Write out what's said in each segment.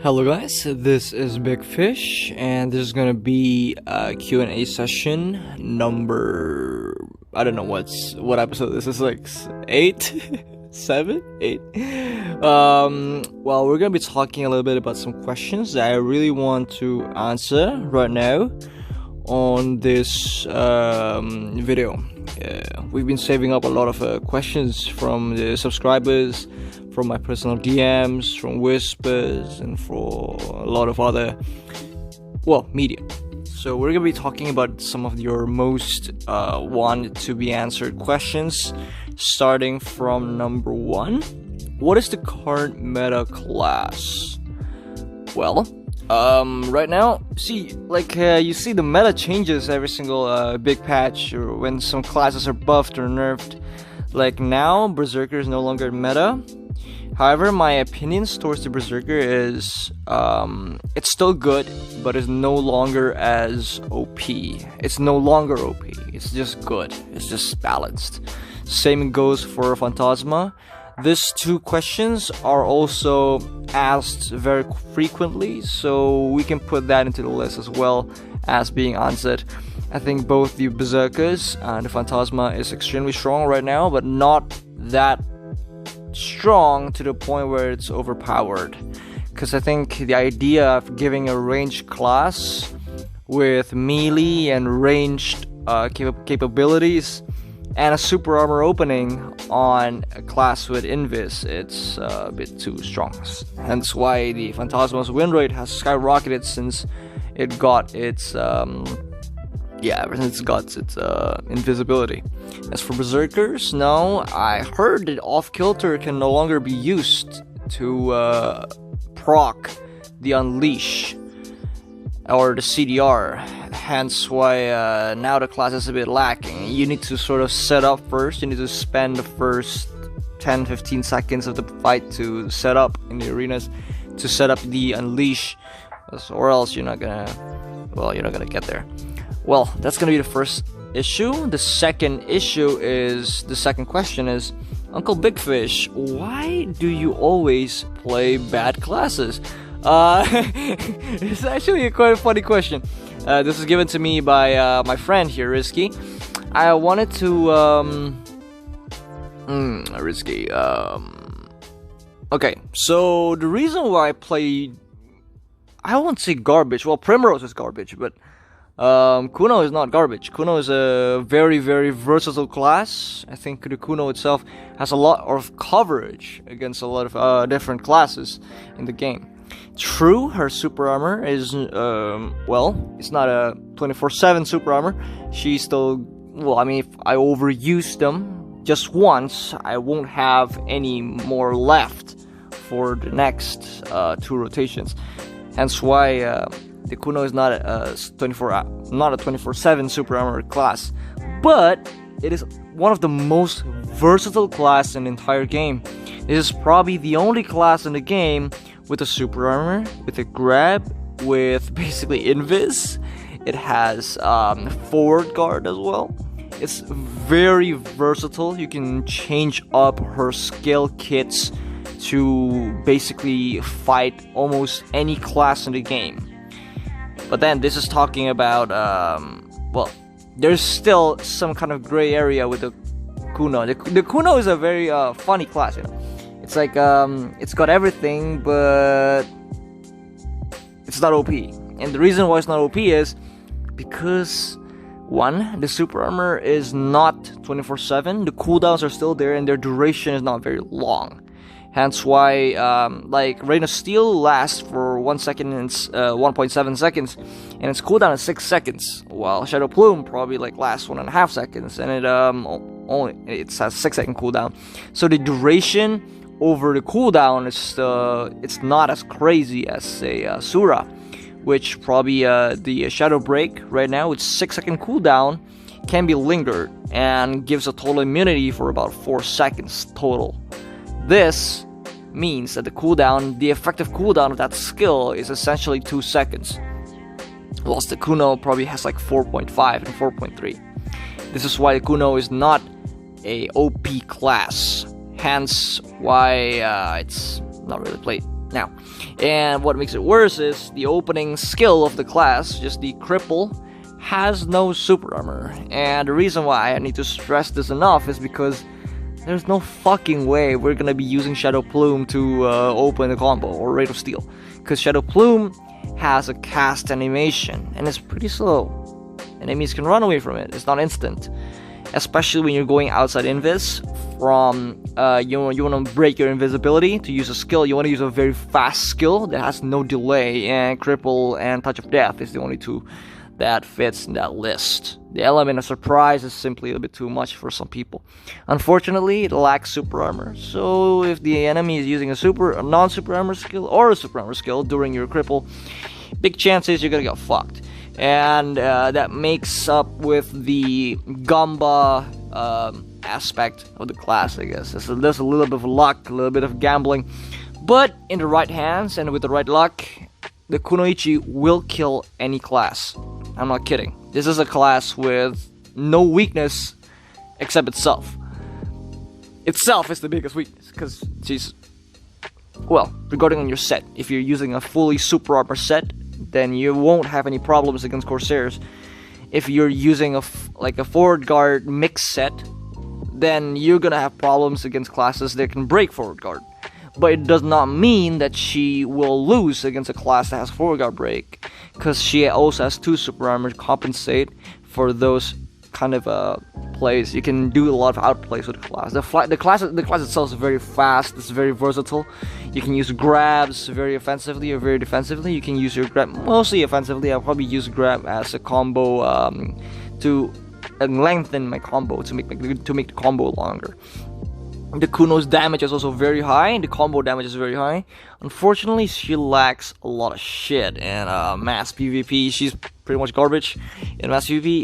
Hello guys, this is Big Fish, and this is gonna be a Q&A session number, I don't know what episode this is, like 8? 7? 8? Well, we're gonna be talking a little bit about some questions that I really want to answer right now on this video. We've been saving up a lot of questions from the subscribers, from my personal DMs, from whispers, and for a lot of other, media. So we're gonna be talking about some of your most wanted to be answered questions, starting from number 1. What is the current meta class? Well, right now, you see the meta changes every single big patch, or when some classes are buffed or nerfed. Like now, Berserker is no longer meta. However, my opinions towards the Berserker is, it's still good, but it's no longer as OP. It's no longer OP. It's just good. It's just balanced. Same goes for Phantasma. These two questions are also asked very frequently, so we can put that into the list as well as being answered. I think both the Berserkers and the Phantasma is extremely strong right now, but not that strong to the point where it's overpowered. Because I think the idea of giving a ranged class with melee and ranged capabilities and a super armor opening on a class with Invis, it's a bit too strong. Hence why the Phantasma's win rate has skyrocketed since it got its invisibility. As for Berserkers, no, I heard that off-kilter can no longer be used to proc the Unleash or the CDR, hence why now the class is a bit lacking. You need to sort of set up first. You need to spend the first 10-15 seconds of the fight to set up in the arenas, to set up the Unleash, or else you're not gonna get there. Well, that's gonna be the first issue. The second question is, Uncle Big Fish, why do you always play bad classes? It's actually quite a funny question. This is given to me by my friend here, Risky. I wanted to Risky. Okay, so the reason why I play, I won't say garbage. Well, Primrose is garbage, but Kuno is not garbage. Kuno is a very, very versatile class. I think the Kuno itself has a lot of coverage against a lot of different classes in the game. True, her super armor is, it's not a 24/7 super armor. She's still, if I overuse them just once, I won't have any more left for the next 2 rotations. Hence why the Kuno is not a 24/7 super armor class, but it is one of the most versatile class in the entire game. This is probably the only class in the game with a super armor, with a grab, with basically invis. It has forward guard as well. It's very versatile. You can change up her skill kits to basically fight almost any class in the game. But then this is talking about, there's still some kind of gray area with the Kuno. The Kuno is a very funny class, you know. It's like, it's got everything, but it's not OP. And the reason why it's not OP is because, 1, the super armor is not 24/7. The cooldowns are still there, and their duration is not very long. Hence why, Rain of Steel lasts for 1 second and 1.7 seconds, and its cooldown is 6 seconds, while Shadow Plume probably lasts 1.5 seconds, and it has 6-second cooldown. So the duration over the cooldown is it's not as crazy as say Sura, which probably the Shadow Break right now with 6-second cooldown can be lingered and gives a total immunity for about 4 seconds total. This means that the effective cooldown of that skill is essentially 2 seconds, whilst the Kuno probably has 4.5 and 4.3. This is why the Kuno is not a OP class, hence why it's not really played. Now, and what makes it worse is the opening skill of the class, just the cripple, has no super armor. And the reason why I need to stress this enough is because there's no fucking way we're gonna be using Shadow Plume to open the combo, or Rate of Steel. Because Shadow Plume has a cast animation, and it's pretty slow. Enemies can run away from it, it's not instant. Especially when you're going outside invis from, you want to break your invisibility to use a skill. You want to use a very fast skill that has no delay, and Cripple and Touch of Death is the only two that fits in that list. The element of surprise is simply a bit too much for some people. Unfortunately, it lacks super armor, so if the enemy is using a non-super armor skill or a super armor skill during your cripple, big chances you're gonna get fucked. And that makes up with the Gamba aspect of the class, I guess. There's a little bit of luck, a little bit of gambling, but in the right hands and with the right luck, the Kunoichi will kill any class. I'm not kidding. This is a class with no weakness except itself. Itself is the biggest weakness, because she's, well, regarding on your set, if you're using a fully super armor set, then you won't have any problems against Corsairs. If you're using a forward guard mix set, then you're gonna have problems against classes that can break forward guard. But it does not mean that she will lose against a class that has forward guard break, because she also has 2 super armor to compensate for those kind of plays. You can do a lot of outplays with the class. The class itself is very fast. It's very versatile. You can use grabs very offensively or very defensively. You can use your grab mostly offensively. I'll probably use grab as a combo to lengthen my combo to make the combo longer. The Kuno's damage is also very high, and the combo damage is very high. Unfortunately, she lacks a lot of shit in mass PvP. She's pretty much garbage in mass PvP.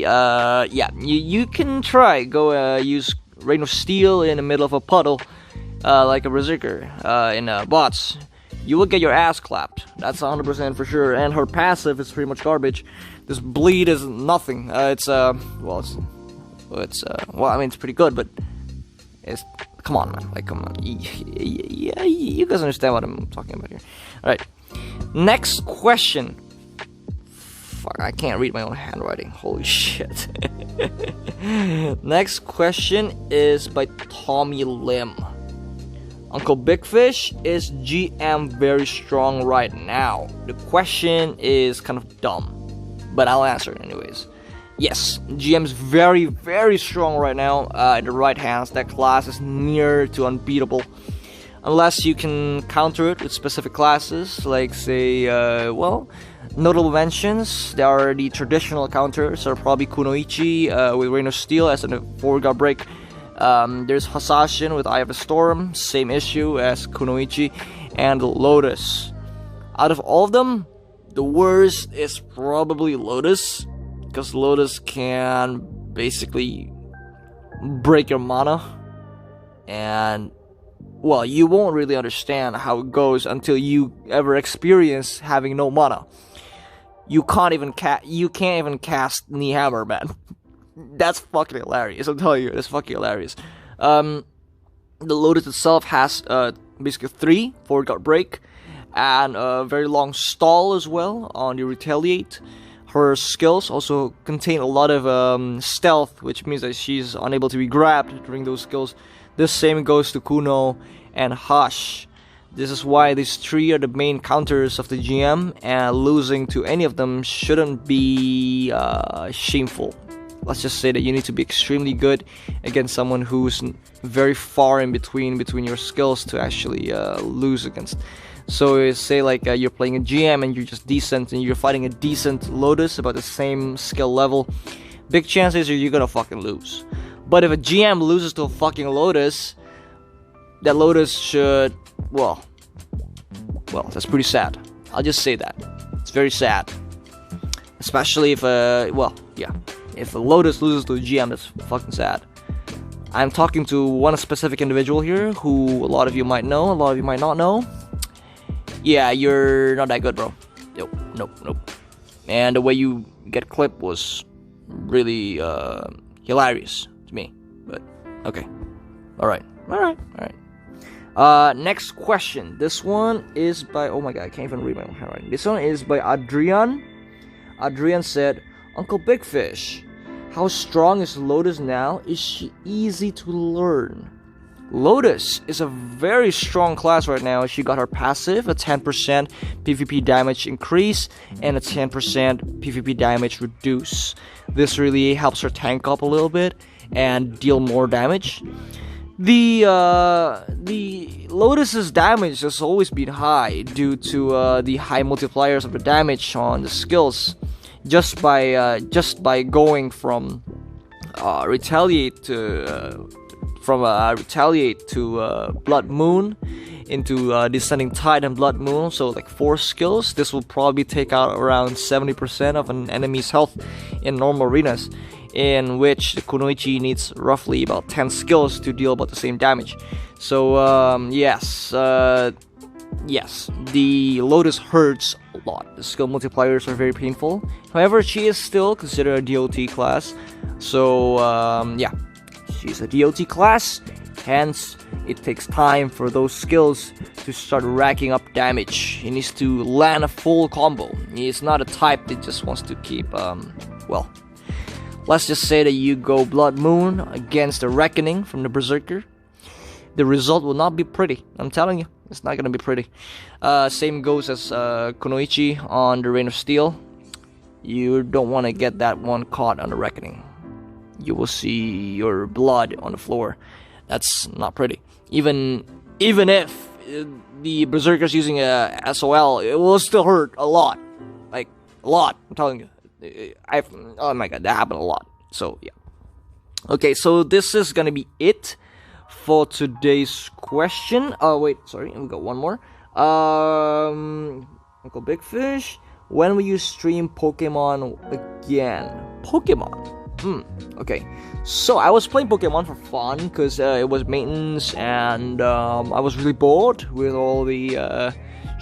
Yeah, you can try use Rain of Steel in the middle of a puddle, like a Berserker in bots. You will get your ass clapped. That's 100% for sure. And her passive is pretty much garbage. This bleed is nothing. Well, I mean, it's pretty good, but it's. Come on, man. Like, come on. Yeah, you guys understand what I'm talking about here. Alright. Next question. Fuck, I can't read my own handwriting. Holy shit. Next question is by Tommy Lim. Uncle Big Fish, is GM very strong right now? The question is kind of dumb, but I'll answer it anyways. Yes, GM's very, very strong right now in the right hands. That class is near to unbeatable. Unless you can counter it with specific classes, like say, notable mentions. There are the traditional counters, are probably Kunoichi with Rain of Steel as a forward guard break. There's Hasashin with Eye of the Storm, same issue as Kunoichi, and Lotus. Out of all of them, the worst is probably Lotus, because Lotus can basically break your mana, and well, you won't really understand how it goes until you ever experience having no mana. You can't even cast Kneehammer, man. That's fucking hilarious. I'm telling you, that's fucking hilarious. The Lotus itself has basically 3 forward guard break and a very long stall as well on the retaliate. Her skills also contain a lot of stealth, which means that she's unable to be grabbed during those skills. This same goes to Kuno and Hush. This is why these 3 are the main counters of the GM, and losing to any of them shouldn't be shameful. Let's just say that you need to be extremely good against someone who's very far in between your skills to actually lose against. So say like you're playing a GM and you're just decent, and you're fighting a decent Lotus about the same skill level, big chances you're gonna fucking lose. But if a GM loses to a fucking Lotus, that Lotus should, well, that's pretty sad. I'll just say that. It's very sad. Especially if if a Lotus loses to a GM, that's fucking sad. I'm talking to one specific individual here who a lot of you might know, a lot of you might not know. Yeah, you're not that good, bro. Nope. And the way you get clipped was really hilarious to me. But okay, all right. Next question. This one is by, oh my god, I can't even read my handwriting. This one is by Adrian. Adrian said, Uncle Big Fish, how strong is Lotus now? Is she easy to learn? Lotus is a very strong class right now. She got her passive, a 10% PvP damage increase, and a 10% PvP damage reduce. This really helps her tank up a little bit and deal more damage. The Lotus's damage has always been high due to the high multipliers of the damage on the skills. Just by going from retaliate to Blood Moon into Descending Tide and Blood Moon, so like 4 skills, this will probably take out around 70% of an enemy's health in normal arenas, in which the Kunoichi needs roughly about 10 skills to deal about the same damage. So yes, the Lotus hurts a lot. The skill multipliers are very painful. However, she is still considered a DOT class, so yeah, she's a DOT class, hence it takes time for those skills to start racking up damage. He needs to land a full combo. He's not a type that just wants to keep, well, let's just say that you go Blood Moon against the Reckoning from the Berserker. The result will not be pretty. I'm telling you, it's not gonna be pretty. Same goes as Kunoichi on the Reign of Steel. You don't want to get that one caught on the Reckoning. You will see your blood on the floor. That's not pretty. Even if the Berserker's using a SOL, it will still hurt a lot. Like, a lot, I'm telling you. Oh my god, that happened a lot. So, yeah. Okay, so this is gonna be it for today's question. Oh, wait, sorry, we got one more. Uncle Big Fish, when will you stream Pokemon again? Pokemon? Okay. So, I was playing Pokemon for fun, because it was maintenance, and I was really bored with all the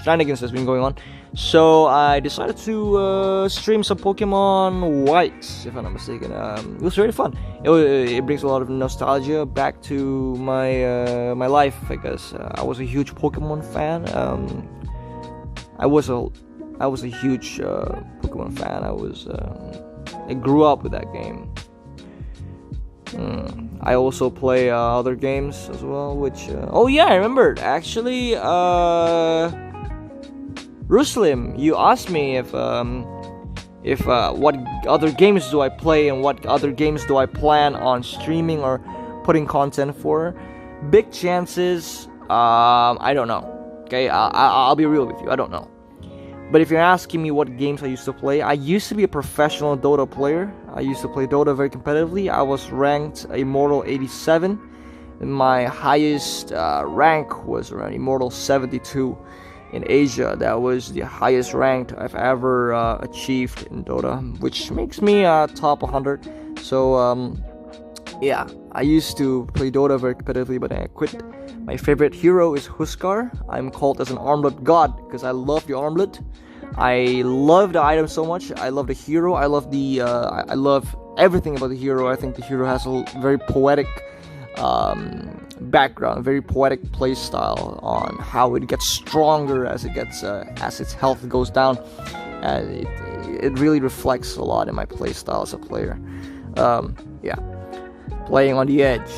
shenanigans that's been going on. So, I decided to stream some Pokemon White, if I'm not mistaken. It was very fun. It brings a lot of nostalgia back to my my life, I guess. I was a huge Pokemon fan. I was a huge Pokemon fan. I grew up with that game. I also play other games as well, which oh yeah, I remembered actually. Ruslim, you asked me if what other games do I play and what other games do I plan on streaming or putting content for. Big chances, I don't know. Okay, I'll be real with you, I don't know. But if you're asking me what games I used to play, I used to be a professional Dota player. I used to play Dota very competitively. I was ranked Immortal 87. And my highest rank was around Immortal 72 in Asia. That was the highest ranked I've ever achieved in Dota, which makes me top 100. So yeah, I used to play Dota very competitively, but I quit. My favorite hero is Huskar. I'm called as an armlet god because I love the armlet. I love the item so much. I love the hero. I love the I love everything about the hero. I think the hero has a very poetic background, very poetic play style on how it gets stronger as it gets as its health goes down. It really reflects a lot in my play style as a player. Yeah, playing on the edge,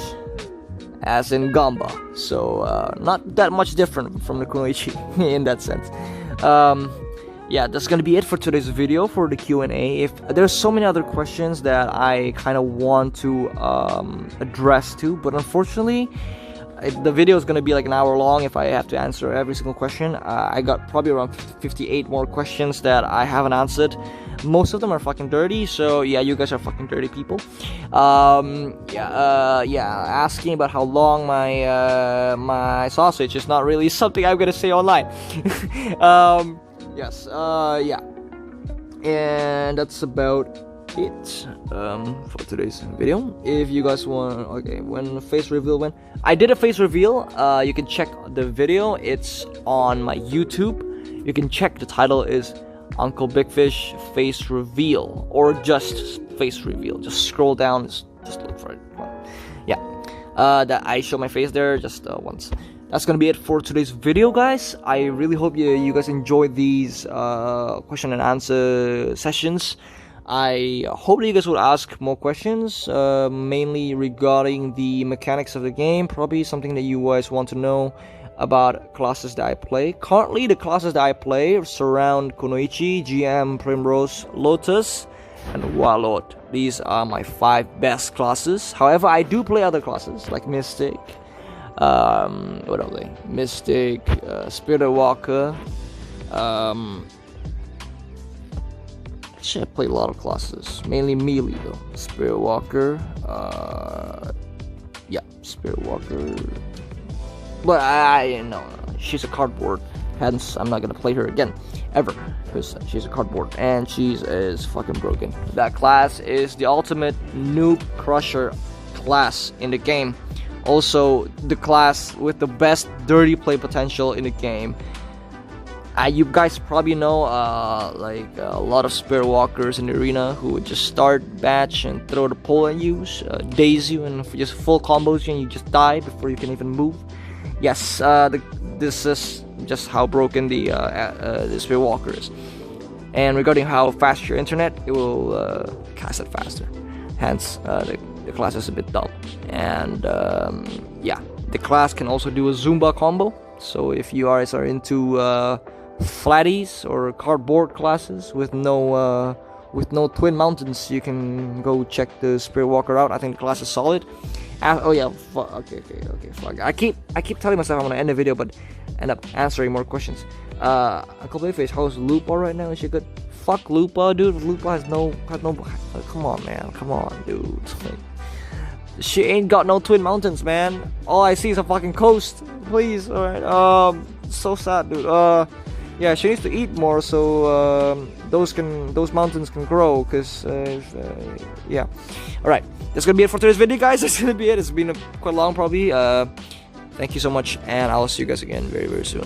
as in Gamba. So not that much different from the Kunoichi in that sense. Yeah, that's gonna be it for today's video for the Q&A. If there's so many other questions that I kind of want to address too, but unfortunately the video is gonna be like an hour long if I have to answer every single question. I got probably around 58 more questions that I haven't answered. Most of them are fucking dirty, so yeah, you guys are fucking dirty people. Yeah, asking about how long my my sausage is not really something I'm gonna say online. Yes, yeah, and that's about it for today's video. If you guys want, okay, when face reveal went, I did a face reveal. You can check the video. It's on my YouTube. You can check. The title is Uncle Big Fish face reveal, or just face reveal. Just scroll down. Just look for it. Yeah, that I show my face there just once. that's gonna be it for today's video, guys. I really hope you guys enjoyed these question and answer sessions. I hope that you guys would ask more questions, mainly regarding the mechanics of the game, probably something that you guys want to know about classes that I play. Currently, the classes that I play surround Kunoichi, GM, Primrose, Lotus, and Walot. These are my 5 best classes. However, I do play other classes like Mystic, what are they? Mystic, Spirit Walker. Actually, I play a lot of classes, mainly melee though. Spirit Walker, yeah, Spirit Walker. But no, she's a cardboard. Hence, I'm not gonna play her again, ever, because she's a cardboard and she is fucking broken. That class is the ultimate noob crusher class in the game. Also, the class with the best dirty play potential in the game. You guys probably know like a lot of Spirit Walkers in the arena who would just start batch and throw the pole at you, daze you, and just full combos you, and you just die before you can even move. Yes, this is just how broken the Spirit Walker is. And regarding how fast your internet, it will cast it faster. Hence, the class is a bit dull. And yeah, the class can also do a Zumba combo. So if you guys are into flatties or cardboard classes with no twin mountains, you can go check the Spirit Walker out. I think the class is solid. Oh yeah, okay, fuck. I keep telling myself I'm gonna end the video, but end up answering more questions. Uncle Bayface, how's Lupa right now? Is she good? Fuck Lupa, dude. Lupa has no. Come on, man. Come on, dude. Like, she ain't got no twin mountains, man. All I see is a fucking coast. Please, alright. So sad, dude. Yeah, she needs to eat more so those mountains can grow. Cause yeah. All right, that's gonna be it for today's video, guys. That's gonna be it. It's been quite long, probably. Thank you so much, and I'll see you guys again very, very soon.